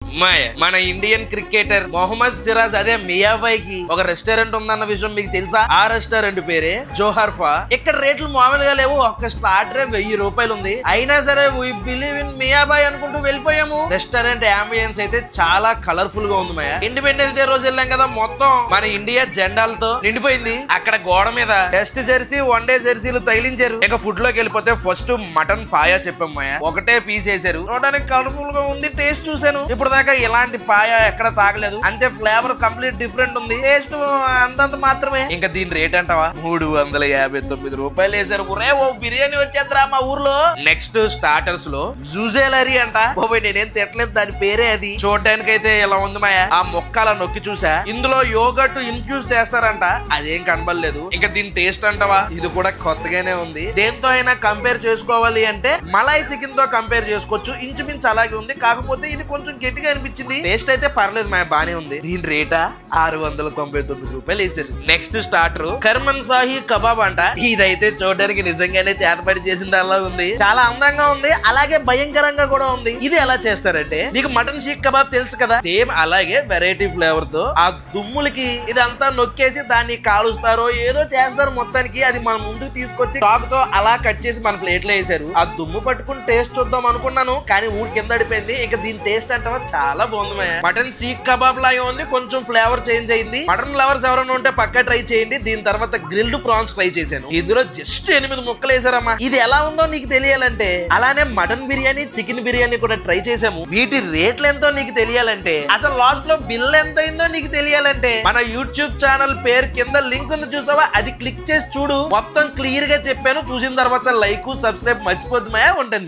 మన Indian cricketer Mohammed Siraj అదే మియాబాయికి ఒక రెస్టారెంట్ ఉందన్న విషయం మీకు తెలుసా? ఆ రెస్టారెంట్ పేరే జోహర్ఫా. ఇక్కడ రేట్లు మామూలుగా లేవు. ఒక్క స్టార్టరే 1000 రూపాయలు ఉంది. అయినా సరే వి బిలీవ్ ఇన్ మియాబాయ్ అనుకుంటూ వెళ్ళిపోయాము. రెస్టారెంట్ అంబియన్స్ అయితే చాలా కలర్ఫుల్ గా ఉంది. మాయ ఇండిపెండెన్స్ డే రోజు వెళ్ళాం కదా, మొత్తం మన ఇండియా జెండాలతో నిండిపోయింది. అక్కడ గోడ మీద టెస్ట్ జెర్సీ, వన్ డే జెర్సీలు తగిలించారు. ఇక ఫుడ్ లోకి వెళ్ళిపోతే ఫస్ట్ మటన్ పాయా చెప్పాం. మాయ ఒకటే పీస్ వేసారు. చూడడానికి కలర్ఫుల్ గా ఉంది. టేస్ట్ చూసాను. ఇప్పుడు దాకా ఇలాంటి పాయ ఎక్కడ తాగలేదు. అంతే ఫ్లేవర్ కంప్లీట్ డిఫరెంట్ ఉంది. టేస్ట్ అంతంత మాత్రమే. ఇంకా దీని రేట్ అంటావా 359 రూపాయలు వేసారు. ఓ బిర్యానీ వచ్చేద్దరా మా ఊర్లో. నెక్స్ట్ స్టార్టర్స్ లో జూజేలరీ అంట. బాబోయ్ నేనేం తిట్టలేదు, దాని పేరే అది. చూడడానికి అయితే ఇలా ఉంది మాయా. ఆ మొక్కల నొక్కి చూసా. ఇందులో యోగర్ట్ ఇన్ఫ్యూజ్ చేస్తారంట. అదేం కనబడలేదు. ఇంకా దీని టేస్ట్ అంటావా, ఇది కూడా కొత్తగానే ఉంది. దేంతో అయినా కంపేర్ చేసుకోవాలి అంటే మలాయ్ చికెన్ తో కంపేర్ చేసుకోవచ్చు. ఇంచుమించు అలాగే ఉంది. కాకపోతే ఇది కొంచెం గట్టిగా అనిపించింది. టేస్ట్ అయితే పర్లేదు మా బానే ఉంది. దీని రేటా 699 రూపాయలు వేసారు. Next starter Karman Shahi kebab అంట. ఇదైతే చూడడానికి నిజంగానే చేతపడి చేసిన అలా ఉంది. చాలా అందంగా ఉంది, అలాగే భయంకరంగా కూడా ఉంది. ఇది ఎలా చేస్తారంటే, నీకు మటన్ షీక్ కబాబ్ తెలుసు కదా, సేమ్ అలాగే వెరైటీ ఫ్లేవర్ తో ఆ దుమ్ములకి ఇదంతా నొక్కేసి దాన్ని కాలుస్తారో ఏదో చేస్తారు. మొత్తానికి అది మన ముందుకు తీసుకొచ్చి చాకు తో అలా కట్ చేసి మన ప్లేట్ లో వేసారు. ఆ దుమ్ము పట్టుకుని టేస్ట్ చూద్దాం అనుకున్నాను, కానీ ఊడి కింద అడిపోయింది. ఇంకా దీని టేస్ట్ అంటే చాలా బాగుంది. మటన్ సీక్ కబాబ్ లాగా ఉంది, కొంచెం ఫ్లేవర్ చేంజ్ అయింది. మటన్ లవర్స్ ఎవరైనా ఉంటే పక్క ట్రై చేయండి. దీని తర్వాత గ్రిల్డ్ ప్రాన్స్ ట్రై చేశాను. ఇందులో జస్ట్ 8 ముక్కలు వేసారమ్మా. ఇది ఎలా ఉందో నీకు తెలియాలంటే అలానే మటన్ బిర్యానీ, చికెన్ బిర్యానీ కూడా ట్రై చేసాము. వీటి రేట్లు ఎంతో నీకు తెలియాలంటే, అసలు లాస్ట్ లో బిల్ ఎంత అయిందో నీకు తెలియాలంటే మన యూట్యూబ్ ఛానల్ పేరు కింద లింక్ ఉంది చూసావా, అది క్లిక్ చేసి చూడు. మొత్తం క్లియర్ గా చెప్పాను. చూసిన తర్వాత లైక్, సబ్స్క్రైబ్ మర్చిపోద్దు. ఉంటాను మీరు.